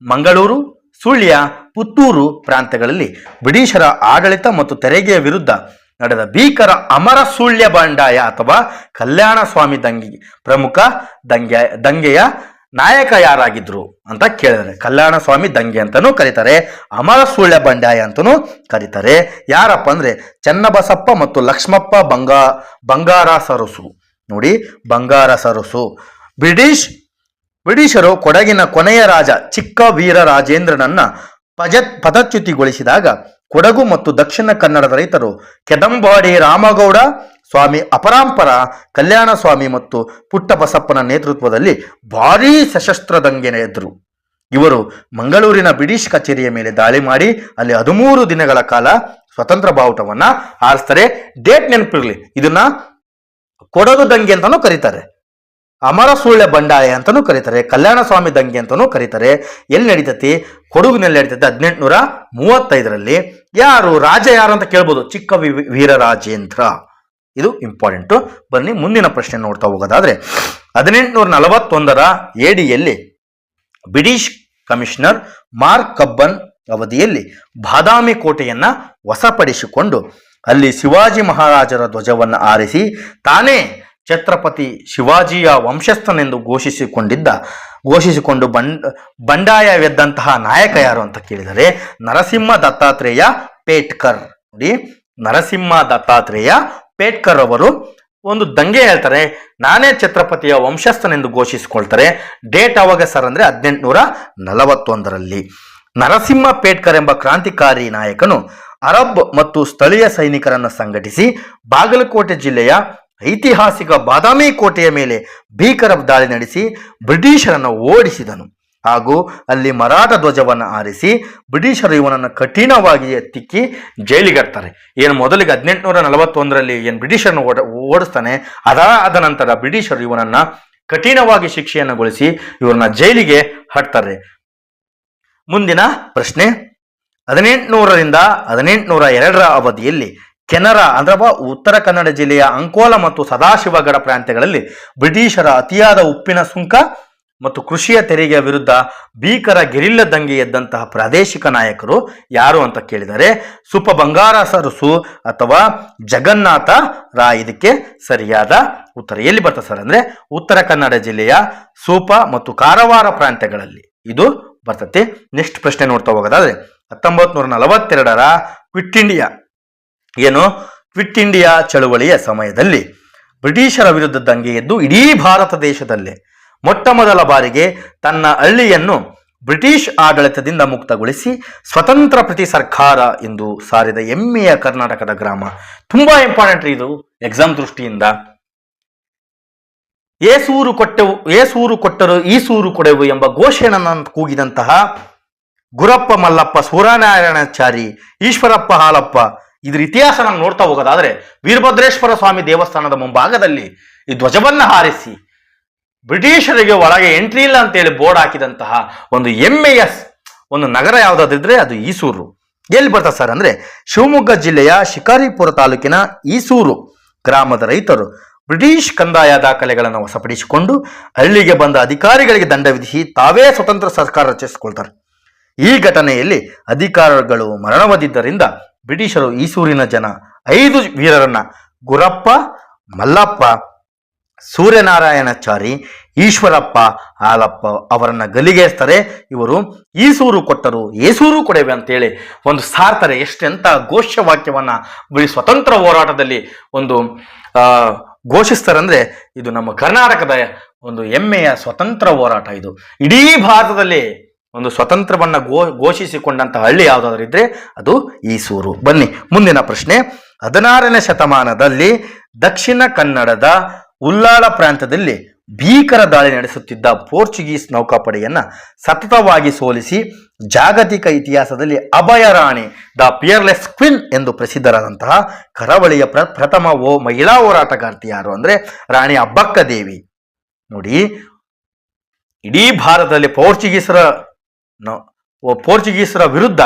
ಮಂಗಳೂರು, ಸುಳ್ಯ, ಪುತ್ತೂರು ಪ್ರಾಂತ್ಯಗಳಲ್ಲಿ ಬ್ರಿಟಿಷರ ಆಡಳಿತ ಮತ್ತು ತೆರಿಗೆಯ ವಿರುದ್ಧ ನಡೆದ ಭೀಕರ ಅಮರ ಸುಳ್ಯ ಬಂಡಾಯ ಅಥವಾ ಕಲ್ಯಾಣ ಸ್ವಾಮಿ ಪ್ರಮುಖ ದಂಗೆಯ ನಾಯಕ ಯಾರಾಗಿದ್ರು ಅಂತ ಕೇಳಿದರೆ ಕಲ್ಯಾಣ ಸ್ವಾಮಿ ದಂಗೆ ಅಂತಾನೂ ಕರೀತಾರೆ, ಅಮರ ಸುಳ್ಯ ಬಂಡಾಯ ಅಂತಾನೂ ಕರೀತಾರೆ. ಯಾರಪ್ಪ ಅಂದ್ರೆ ಚನ್ನಬಸಪ್ಪ ಮತ್ತು ಲಕ್ಷ್ಮಪ್ಪ ಬಂಗಾರ ಸರಸು. ನೋಡಿ, ಬಂಗಾರ ಸರಸು. ಬ್ರಿಟಿಷರು ಕೊಡಗಿನ ಕೊನೆಯ ರಾಜ ಚಿಕ್ಕ ವೀರ ರಾಜೇಂದ್ರನನ್ನ ಪದಚ್ಯುತಿಗೊಳಿಸಿದಾಗ ಕೊಡಗು ಮತ್ತು ದಕ್ಷಿಣ ಕನ್ನಡದ ರೈತರು ಕೆದಂಬಾಡಿ ರಾಮಗೌಡ ಸ್ವಾಮಿ ಅಪರಾಂಪರ, ಕಲ್ಯಾಣ ಸ್ವಾಮಿ ಮತ್ತು ಪುಟ್ಟಬಸಪ್ಪನ ನೇತೃತ್ವದಲ್ಲಿ ಭಾರೀ ಸಶಸ್ತ್ರ ದಂಗೆ ಎದ್ರು. ಇವರು ಮಂಗಳೂರಿನ ಬ್ರಿಟಿಷ್ ಕಚೇರಿಯ ಮೇಲೆ ದಾಳಿ ಮಾಡಿ ಅಲ್ಲಿ 13 ದಿನಗಳ ಕಾಲ ಸ್ವತಂತ್ರ ಬಾವುಟವನ್ನ ಹಾರಿಸ್ತಾರೆ. ಡೇಟ್ ನೆನಪಿರ್ಲಿ, ಇದನ್ನ ಕೊಡಗು ದಂಗೆ ಅಂತಾನೂ ಕರೀತಾರೆ, ಅಮರ ಸುಳ್ಯ ಬಂಡಾಯ ಅಂತಾನೂ ಕರೀತಾರೆ, ಕಲ್ಯಾಣ ಸ್ವಾಮಿ ದಂಗೆ ಅಂತಾನೂ ಕರೀತಾರೆ. ಎಲ್ಲಿ ನಡೀತತಿ? ಕೊಡಗಿನಲ್ಲಿ ನಡೀತದೆ 1835ರಲ್ಲಿ. ಯಾರು ರಾಜ ಯಾರು ಅಂತ ಕೇಳ್ಬೋದು? ಚಿಕ್ಕ ವೀರರಾಜೇಂದ್ರ. ಇದು ಇಂಪಾರ್ಟೆಂಟು. ಬನ್ನಿ ಮುಂದಿನ ಪ್ರಶ್ನೆ ನೋಡ್ತಾ ಹೋಗೋದಾದ್ರೆ 1841 ADಯಲ್ಲಿ ಬ್ರಿಟಿಷ್ ಕಮಿಷನರ್ ಮಾರ್ಕ್ ಕಬ್ಬನ್ ಅವಧಿಯಲ್ಲಿ ಬಾದಾಮಿ ಕೋಟೆಯನ್ನ ವಶಪಡಿಸಿಕೊಂಡು ಅಲ್ಲಿ ಶಿವಾಜಿ ಮಹಾರಾಜರ ಧ್ವಜವನ್ನು ಆರಿಸಿ ತಾನೇ ಛತ್ರಪತಿ ಶಿವಾಜಿಯ ವಂಶಸ್ಥನೆಂದು ಘೋಷಿಸಿಕೊಂಡು ಬಂಡಾಯವೆದ್ದಂತಹ ನಾಯಕ ಯಾರು ಅಂತ ಕೇಳಿದರೆ ನರಸಿಂಹ ದತ್ತಾತ್ರೇಯ ಪೇಟ್ಕರ್. ನೋಡಿ, ನರಸಿಂಹ ದತ್ತಾತ್ರೇಯ ಪೇಟ್ಕರ್ ಅವರು ಒಂದು ದಂಗೆ ಹೇಳ್ತಾರೆ, ನಾನೇ ಛತ್ರಪತಿಯ ವಂಶಸ್ಥನೆಂದು ಘೋಷಿಸಿಕೊಳ್ತಾರೆ. ಡೇಟ್ ಅವಾಗ ಸರ್ ಅಂದ್ರೆ 1841. ನರಸಿಂಹ ಪೇಟ್ಕರ್ ಎಂಬ ಕ್ರಾಂತಿಕಾರಿ ನಾಯಕನು ಅರಬ್ ಮತ್ತು ಸ್ಥಳೀಯ ಸೈನಿಕರನ್ನು ಸಂಘಟಿಸಿ ಬಾಗಲಕೋಟೆ ಜಿಲ್ಲೆಯ ಐತಿಹಾಸಿಕ ಬಾದಾಮಿ ಕೋಟೆಯ ಮೇಲೆ ಭೀಕರ ದಾಳಿ ನಡೆಸಿ ಬ್ರಿಟಿಷರನ್ನು ಓಡಿಸಿದನು ಹಾಗೂ ಅಲ್ಲಿ ಮರಾಠ ಧ್ವಜವನ್ನು ಆರಿಸಿ ಬ್ರಿಟಿಷರು ಇವನನ್ನು ಕಠಿಣವಾಗಿ ತಿಕ್ಕಿ ಜೈಲಿಗಟ್ತಾರೆ. ಏನು ಮೊದಲಿಗೆ 1841 ಏನು ಬ್ರಿಟಿಷರನ್ನು ಓಡಿಸ್ತಾನೆ, ಅದಾದ ನಂತರ ಬ್ರಿಟಿಷರು ಇವನನ್ನ ಕಠಿಣವಾಗಿ ಶಿಕ್ಷೆಯನ್ನುಗೊಳಿಸಿ ಇವರನ್ನ ಜೈಲಿಗೆ ಹಾಕ್ತಾರೆ. ಮುಂದಿನ ಪ್ರಶ್ನೆ 1800ರಿಂದ 1802 ಅವಧಿಯಲ್ಲಿ ಕೆನರಾ ಅಥವಾ ಉತ್ತರ ಕನ್ನಡ ಜಿಲ್ಲೆಯ ಅಂಕೋಲ ಮತ್ತು ಸದಾಶಿವಗಡ ಪ್ರಾಂತ್ಯಗಳಲ್ಲಿ ಬ್ರಿಟಿಷರ ಅತಿಯಾದ ಉಪ್ಪಿನ ಸುಂಕ ಮತ್ತು ಕೃಷಿಯ ತೆರಿಗೆಯ ವಿರುದ್ಧ ಭೀಕರ ಗೆರಿಲ್ಲ ದಂಗೆ ಎದ್ದಂತಹ ಪ್ರಾದೇಶಿಕ ನಾಯಕರು ಯಾರು ಅಂತ ಕೇಳಿದರೆ ಸುಪ ಬಂಗಾರ ಸರಸು ಅಥವಾ ಜಗನ್ನಾಥ ರಾಯ್. ಇದಕ್ಕೆ ಸರಿಯಾದ ಉತ್ತರ ಎಲ್ಲಿ ಬರ್ತದೆ ಸರ್ ಅಂದ್ರೆ ಉತ್ತರ ಕನ್ನಡ ಜಿಲ್ಲೆಯ ಸೂಪ ಮತ್ತು ಕಾರವಾರ ಪ್ರಾಂತ್ಯಗಳಲ್ಲಿ ಇದು ಬರ್ತದೆ. ನೆಕ್ಸ್ಟ್ ಪ್ರಶ್ನೆ ನೋಡ್ತಾ ಹೋಗೋದಾದ್ರೆ 1942 ಕ್ವಿಟ್ ಇಂಡಿಯಾ ಚಳುವಳಿಯ ಸಮಯದಲ್ಲಿ ಬ್ರಿಟಿಷರ ವಿರುದ್ಧ ದಂಗೆ ಎದ್ದು ಇಡೀ ಭಾರತ ದೇಶದಲ್ಲೇ ಮೊಟ್ಟ ಮೊದಲ ಬಾರಿಗೆ ತನ್ನ ಹಳ್ಳಿಯನ್ನು ಬ್ರಿಟಿಷ್ ಆಡಳಿತದಿಂದ ಮುಕ್ತಗೊಳಿಸಿ ಸ್ವತಂತ್ರ ಪ್ರತಿ ಸರ್ಕಾರ ಎಂದು ಸಾರಿದ ಹೆಮ್ಮೆಯ ಕರ್ನಾಟಕದ ಗ್ರಾಮ. ತುಂಬಾ ಇಂಪಾರ್ಟೆಂಟ್ ಇದು ಎಕ್ಸಾಮ್ ದೃಷ್ಟಿಯಿಂದ. ಏಸೂರು ಕೊಟ್ಟರು ಈ ಸೂರು ಕೊಡೆವು ಎಂಬ ಘೋಷಣೆಯನ್ನು ಕೂಗಿದಂತಹ ಗುರಪ್ಪ ಮಲ್ಲಪ್ಪ, ಸೂರ್ಯನಾರಾಯಣಾಚಾರಿ, ಈಶ್ವರಪ್ಪ ಹಾಲಪ್ಪ, ಇದ್ರ ಇತಿಹಾಸ ನಾವು ನೋಡ್ತಾ ಹೋಗೋದಾದ್ರೆ ವೀರಭದ್ರೇಶ್ವರ ಸ್ವಾಮಿ ದೇವಸ್ಥಾನದ ಮುಂಭಾಗದಲ್ಲಿ ಈ ಧ್ವಜವನ್ನ ಹಾರಿಸಿ ಬ್ರಿಟಿಷರಿಗೆ ಒಳಗೆ ಎಂಟ್ರಿ ಇಲ್ಲ ಅಂತೇಳಿ ಬೋರ್ಡ್ ಹಾಕಿದಂತಹ ಒಂದು ಹೆಮ್ಮೆಯ ಒಂದು ನಗರ ಯಾವುದಾದ್ರೆ ಅದು ಈಸೂರು. ಎಲ್ಲಿ ಬರ್ತದೆ ಸರ್ ಅಂದ್ರೆ ಶಿವಮೊಗ್ಗ ಜಿಲ್ಲೆಯ ಶಿಕಾರಿಪುರ ತಾಲೂಕಿನ ಈಸೂರು ಗ್ರಾಮದ ರೈತರು ಬ್ರಿಟಿಷ್ ಕಂದಾಯ ದಾಖಲೆಗಳನ್ನು ವಶಪಡಿಸಿಕೊಂಡು ಹಳ್ಳಿಗೆ ಬಂದ ಅಧಿಕಾರಿಗಳಿಗೆ ದಂಡ ವಿಧಿಸಿ ತಾವೇ ಸ್ವತಂತ್ರ ಸರ್ಕಾರ ರಚಿಸಿಕೊಳ್ತಾರೆ. ಈ ಘಟನೆಯಲ್ಲಿ ಅಧಿಕಾರಿಗಳು ಮರಣ ಹೊಂದಿದ್ದರಿಂದ ಬ್ರಿಟಿಷರು ಈಸೂರಿನ ಜನ 5 ವೀರರನ್ನ ಗುರಪ್ಪ, ಮಲ್ಲಪ್ಪ, ಸೂರ್ಯನಾರಾಯಣಾಚಾರಿ, ಈಶ್ವರಪ್ಪ ಹಾಲಪ್ಪ ಅವರನ್ನ ಗಲ್ಲಿಗೇರಿಸ್ತಾರೆ. ಇವರು ಈಸೂರು ಕೊಟ್ಟರು ಏಸೂರು ಕೊಡೆವೆ ಅಂತೇಳಿ ಒಂದು ಸಾರ್ತಾರೆ. ಎಷ್ಟೆಂತ ಘೋಷವಾಕ್ಯವನ್ನ ಸ್ವತಂತ್ರ ಹೋರಾಟದಲ್ಲಿ ಒಂದು ಘೋಷಿಸ್ತಾರೆ ಅಂದ್ರೆ ಇದು ನಮ್ಮ ಕರ್ನಾಟಕದ ಒಂದು ಹೆಮ್ಮೆಯ ಸ್ವತಂತ್ರ ಹೋರಾಟ. ಇದು ಇಡೀ ಭಾರತದಲ್ಲಿ ಒಂದು ಸ್ವತಂತ್ರವನ್ನ ಘೋಷಿಸಿಕೊಂಡಂತ ಹಳ್ಳಿ ಯಾವುದಾದ್ರೂ ಇದ್ರೆ ಅದು ಈಸೂರು. ಬನ್ನಿ ಮುಂದಿನ ಪ್ರಶ್ನೆ 16ನೇ ಶತಮಾನದಲ್ಲಿ ದಕ್ಷಿಣ ಕನ್ನಡದ ಉಲ್ಲಾಳ ಪ್ರಾಂತ್ಯದಲ್ಲಿ ಭೀಕರ ದಾಳಿ ನಡೆಸುತ್ತಿದ್ದ ಪೋರ್ಚುಗೀಸ್ ನೌಕಾಪಡೆಯನ್ನ ಸತತವಾಗಿ ಸೋಲಿಸಿ ಜಾಗತಿಕ ಇತಿಹಾಸದಲ್ಲಿ ಅಭಯ ರಾಣಿ ದ ಪಿಯರ್ಲೆಸ್ ಕ್ವೀನ್ ಎಂದು ಪ್ರಸಿದ್ಧರಾದಂತಹ ಕರಾವಳಿಯ ಪ್ರಥಮ ಮಹಿಳಾ ಹೋರಾಟಗಾರ್ತಿ ಯಾರು ಅಂದ್ರೆ ರಾಣಿ ಅಬ್ಬಕ್ಕ ದೇವಿ. ನೋಡಿ, ಇಡೀ ಭಾರತದಲ್ಲಿ ಪೋರ್ಚುಗೀಸರ ವಿರುದ್ಧ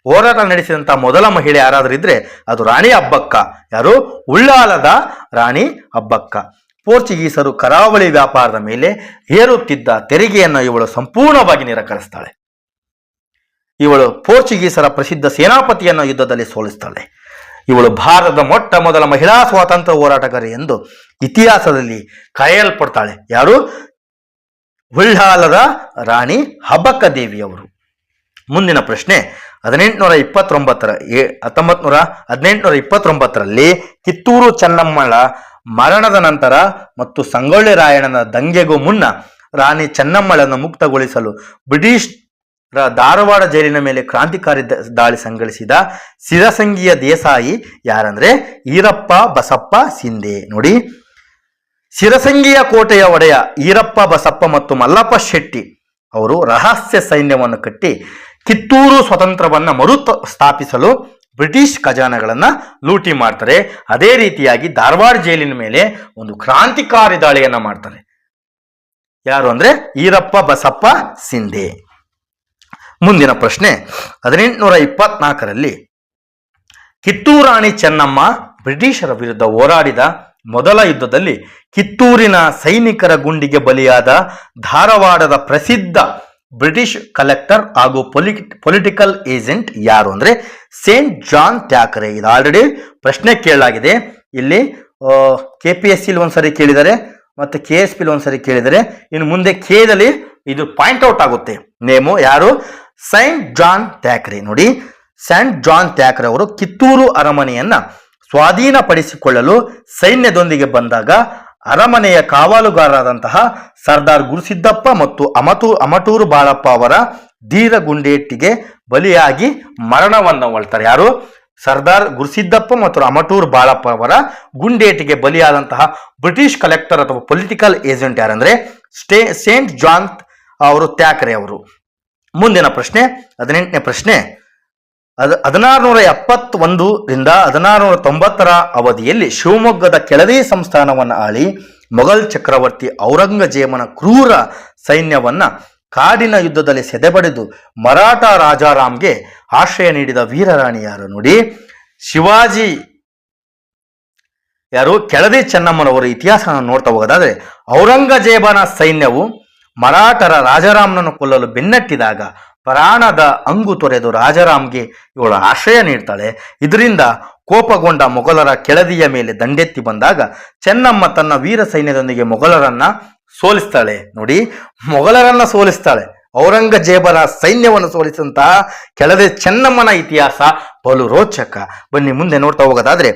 ಹೋರಾಟ ನಡೆಸಿದಂತಹ ಮೊದಲ ಮಹಿಳೆ ಯಾರಾದ್ರೂ ಇದ್ರೆ ಅದು ರಾಣಿ ಅಬ್ಬಕ್ಕ. ಯಾರು? ಉಳ್ಳಾಲದ ರಾಣಿ ಅಬ್ಬಕ್ಕ. ಪೋರ್ಚುಗೀಸರು ಕರಾವಳಿ ವ್ಯಾಪಾರದ ಮೇಲೆ ಹೇರುತ್ತಿದ್ದ ತೆರಿಗೆಯನ್ನು ಇವಳು ಸಂಪೂರ್ಣವಾಗಿ ನಿರಾಕರಿಸ್ತಾಳೆ. ಇವಳು ಪೋರ್ಚುಗೀಸರ ಪ್ರಸಿದ್ಧ ಸೇನಾಪತಿಯನ್ನು ಯುದ್ಧದಲ್ಲಿ ಸೋಲಿಸ್ತಾಳೆ. ಇವಳು ಭಾರತದ ಮೊಟ್ಟ ಮೊದಲ ಮಹಿಳಾ ಸ್ವಾತಂತ್ರ್ಯ ಹೋರಾಟಗಾರಿ ಎಂದು ಇತಿಹಾಸದಲ್ಲಿ ಕರೆಯಲ್ಪಡ್ತಾಳೆ. ಯಾರು? ಉಳ್ಳಾಲದ ರಾಣಿ ಅಬ್ಬಕ್ಕ ದೇವಿಯವರು. ಮುಂದಿನ ಪ್ರಶ್ನೆ 1829ರಲ್ಲಿ ಕಿತ್ತೂರು ಚೆನ್ನಮ್ಮಳ ಮರಣದ ನಂತರ ಮತ್ತು ಸಂಗೊಳ್ಳಿ ರಾಯಣ್ಣನ ದಂಗೆಗೂ ಮುನ್ನ ರಾಣಿ ಚೆನ್ನಮ್ಮಳನ್ನು ಮುಕ್ತಗೊಳಿಸಲು ಬ್ರಿಟಿಷ್ ಧಾರವಾಡ ಜೈಲಿನ ಮೇಲೆ ಕ್ರಾಂತಿಕಾರಿ ದಾಳಿ ಸಂಘಟಿಸಿದ ಸಿರಸಂಗಿಯ ದೇಸಾಯಿ ಯಾರಂದ್ರೆ ಈರಪ್ಪ ಬಸಪ್ಪ ಸಿಂಧೆ. ನೋಡಿ, ಸಿರಸಂಗಿಯ ಕೋಟೆಯ ಒಡೆಯ ಈರಪ್ಪ ಬಸಪ್ಪ ಮತ್ತು ಮಲ್ಲಪ್ಪ ಶೆಟ್ಟಿ ಅವರು ರಹಸ್ಯ ಸೈನ್ಯವನ್ನು ಕಟ್ಟಿ ಕಿತ್ತೂರು ಸ್ವತಂತ್ರವನ್ನ ಮರು ಸ್ಥಾಪಿಸಲು ಬ್ರಿಟಿಷ್ ಖಜಾನೆಗಳನ್ನ ಲೂಟಿ ಮಾಡ್ತಾರೆ. ಅದೇ ರೀತಿಯಾಗಿ ಧಾರವಾಡ ಜೈಲಿನ ಮೇಲೆ ಒಂದು ಕ್ರಾಂತಿಕಾರಿ ದಾಳಿಯನ್ನ ಮಾಡ್ತಾರೆ. ಯಾರು ಅಂದ್ರೆ ಈರಪ್ಪ ಬಸಪ್ಪ ಸಿಂಧೆ. ಮುಂದಿನ ಪ್ರಶ್ನೆ 1824ರಲ್ಲಿ ಕಿತ್ತೂರು ರಾಣಿ ಚೆನ್ನಮ್ಮ ಬ್ರಿಟಿಷರ ವಿರುದ್ಧ ಹೋರಾಡಿದ ಮೊದಲ ಯುದ್ಧದಲ್ಲಿ ಕಿತ್ತೂರಿನ ಸೈನಿಕರ ಗುಂಡಿಗೆ ಬಲಿಯಾದ ಧಾರವಾಡದ ಪ್ರಸಿದ್ಧ ಬ್ರಿಟಿಷ್ ಕಲೆಕ್ಟರ್ ಹಾಗೂ ಪೊಲಿಟಿಕಲ್ ಏಜೆಂಟ್ ಯಾರು ಅಂದ್ರೆ ಸೇಂಟ್ ಜಾನ್ ಥ್ಯಾಕರೆ. ಇದು ಆಲ್ರೆಡಿ ಪ್ರಶ್ನೆ ಕೇಳಲಾಗಿದೆ. ಇಲ್ಲಿ KPSC ಒಂದ್ಸರಿ ಕೇಳಿದರೆ ಮತ್ತೆ KSP ಒಂದ್ಸರಿ ಕೇಳಿದರೆ, ಇನ್ನು ಮುಂದೆ ಕೇದಲ್ಲಿ ಇದು ಪಾಯಿಂಟ್ ಔಟ್ ಆಗುತ್ತೆ. ನೇಮು ಯಾರು? Saint John Thackeray. ನೋಡಿ, ಸೈಂಟ್ ಜಾನ್ ಥ್ಯಾಕರೆ ಅವರು ಕಿತ್ತೂರು ಅರಮನೆಯನ್ನ ಸ್ವಾಧೀನಪಡಿಸಿಕೊಳ್ಳಲು ಸೈನ್ಯದೊಂದಿಗೆ ಬಂದಾಗ ಅರಮನೆಯ ಕಾವಲುಗಾರರಾದಂತಹ ಸರ್ದಾರ್ ಗುರುಸಿದ್ದಪ್ಪ ಮತ್ತು ಅಮಟೂರು ಬಾಳಪ್ಪ ಅವರ ಧೀರ ಗುಂಡೇಟಿಗೆ ಬಲಿಯಾಗಿ ಮರಣವನ್ನು ಹೊಳ್ತಾರೆ. ಯಾರು? ಸರ್ದಾರ್ ಗುರುಸಿದ್ದಪ್ಪ ಮತ್ತು ಅಮಟೂರು ಬಾಳಪ್ಪ ಅವರ ಗುಂಡೇಟಿಗೆ ಬಲಿಯಾದಂತಹ ಬ್ರಿಟಿಷ್ ಕಲೆಕ್ಟರ್ ಅಥವಾ ಪೊಲಿಟಿಕಲ್ ಏಜೆಂಟ್ ಯಾರಂದ್ರೆ ಸೇಂಟ್ ಜಾನ್ ಅವರು ಥ್ಯಾಕರೆ ಅವರು. ಮುಂದಿನ ಪ್ರಶ್ನೆ 18ನೇ ಪ್ರಶ್ನೆ. 1671ರಿಂದ 1690 ಅವಧಿಯಲ್ಲಿ ಶಿವಮೊಗ್ಗದ ಕೆಳದಿ ಸಂಸ್ಥಾನವನ್ನು ಆಳಿ ಮೊಘಲ್ ಚಕ್ರವರ್ತಿ ಔರಂಗಜೇಬನ ಕ್ರೂರ ಸೈನ್ಯವನ್ನ ಕಾಡಿನ ಯುದ್ಧದಲ್ಲಿ ಸೆದೆಬಡಿದು ಮರಾಠ ರಾಜಾರಾಮ್ಗೆ ಆಶ್ರಯ ನೀಡಿದ ವೀರರಾಣಿ ಯಾರು? ನೋಡಿ, ಶಿವಾಜಿ ಯಾರು? ಕೆಳದಿ ಚೆನ್ನಮ್ಮನವರ ಇತಿಹಾಸವನ್ನು ನೋಡ್ತಾ ಹೋಗೋದಾದ್ರೆ, ಔರಂಗಜೇಬನ ಸೈನ್ಯವು ಮರಾಠರ ರಾಜಾರಾಮ್ನನ್ನು ಕೊಲ್ಲಲು ಬೆನ್ನಟ್ಟಿದಾಗ ಪ್ರಾಣದ ಅಂಗು ತೊರೆದು ರಾಜಾರಾಮ್ಗೆ ಇವಳು ಆಶ್ರಯ ನೀಡ್ತಾಳೆ. ಇದರಿಂದ ಕೋಪಗೊಂಡ ಮೊಘಲರ ಕೆಳದಿಯ ಮೇಲೆ ದಂಡೆತ್ತಿ ಬಂದಾಗ ಚೆನ್ನಮ್ಮ ತನ್ನ ವೀರ ಸೈನ್ಯದೊಂದಿಗೆ ಮೊಘಲರನ್ನ ಸೋಲಿಸ್ತಾಳೆ. ನೋಡಿ, ಮೊಘಲರನ್ನ ಸೋಲಿಸ್ತಾಳೆ. ಔರಂಗಜೇಬನ ಸೈನ್ಯವನ್ನು ಸೋಲಿಸಿದಂತಹ ಕೆಳದಿ ಚೆನ್ನಮ್ಮನ ಇತಿಹಾಸ ಬಲು ರೋಚಕ. ಬನ್ನಿ ಮುಂದೆ ನೋಡ್ತಾ ಹೋಗೋದಾದ್ರೆ,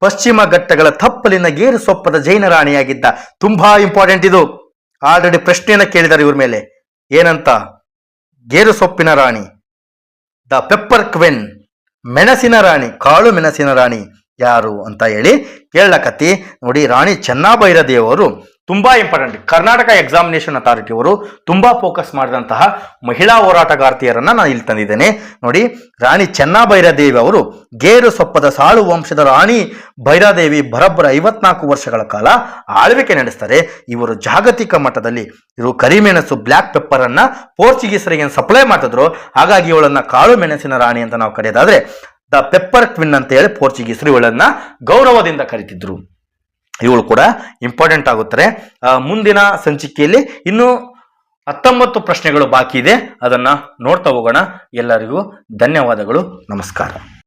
ಪಶ್ಚಿಮ ಘಟ್ಟಗಳ ತಪ್ಪಲಿನ ಗೇರು ಸೊಪ್ಪದ ಜೈನ ರಾಣಿಯಾಗಿದ್ದ. ತುಂಬಾ ಇಂಪಾರ್ಟೆಂಟ್ ಇದು. ಆಲ್ರೆಡಿ ಪ್ರಶ್ನೆಯನ್ನ ಕೇಳಿದ್ದಾರೆ ಇವ್ರ ಮೇಲೆ. ಏನಂತ? ಗೇರು ಸೊಪ್ಪಿನ ರಾಣಿ, ದ ಪೆಪ್ಪರ್ ಕ್ವೆನ್, ಮೆಣಸಿನ ರಾಣಿ, ಕಾಳು ಮೆಣಸಿನ ರಾಣಿ ಯಾರು ಅಂತ ಹೇಳಿ ಕೇಳಕತ್ತಿ. ನೋಡಿ, ರಾಣಿ ಚೆನ್ನಭೈರಾದೇವಿ ಅವರು ತುಂಬಾ ಇಂಪಾರ್ಟೆಂಟ್. ಕರ್ನಾಟಕ ಎಕ್ಸಾಮಿನೇಷನ್ ಅಥಾರಿಟಿ ಅವರು ತುಂಬಾ ಫೋಕಸ್ ಮಾಡಿದಂತಹ ಮಹಿಳಾ ಹೋರಾಟಗಾರ್ತಿಯರನ್ನ ನಾನು ಇಲ್ಲಿ ತಂದಿದ್ದೇನೆ. ನೋಡಿ, ರಾಣಿ ಚೆನ್ನಭೈರಾದೇವಿ ಅವರು ಗೇರು ಸೊಪ್ಪದ ಸಾಳು ವಂಶದ ರಾಣಿ ಭೈರಾದೇವಿ ಬರಬ್ಬರ 54 ವರ್ಷಗಳ ಕಾಲ ಆಳ್ವಿಕೆ ನಡೆಸ್ತಾರೆ. ಇವರು ಜಾಗತಿಕ ಮಟ್ಟದಲ್ಲಿ ಇವರು ಕರಿಮೆಣಸು, ಬ್ಲ್ಯಾಕ್ ಪೆಪ್ಪರ್ ಅನ್ನ ಪೋರ್ಚುಗೀಸರಿಗೆ ಸಪ್ಲೈ ಮಾಡ್ತಿದ್ರು. ಹಾಗಾಗಿ ಇವಳನ್ನ ಕಾಳು ಮೆಣಸಿನ ರಾಣಿ ಅಂತ ನಾವು ಕರೆಯೋದಾದ್ರೆ ದ ಪೆಪ್ಪರ್ ಕ್ವಿನ್ ಅಂತ ಹೇಳಿ ಪೋರ್ಚುಗೀಸರು ಇವಳನ್ನ ಗೌರವದಿಂದ ಕರೀತಿದ್ರು. ಇವಳು ಕೂಡ ಇಂಪಾರ್ಟೆಂಟ್ ಆಗುತ್ತಾರೆ. ಮುಂದಿನ ಸಂಚಿಕೆಯಲ್ಲಿ ಇನ್ನು 19 ಪ್ರಶ್ನೆಗಳು ಬಾಕಿ ಇದೆ. ಅದನ್ನ ನೋಡ್ತಾ ಹೋಗೋಣ. ಎಲ್ಲರಿಗೂ ಧನ್ಯವಾದಗಳು. ನಮಸ್ಕಾರ.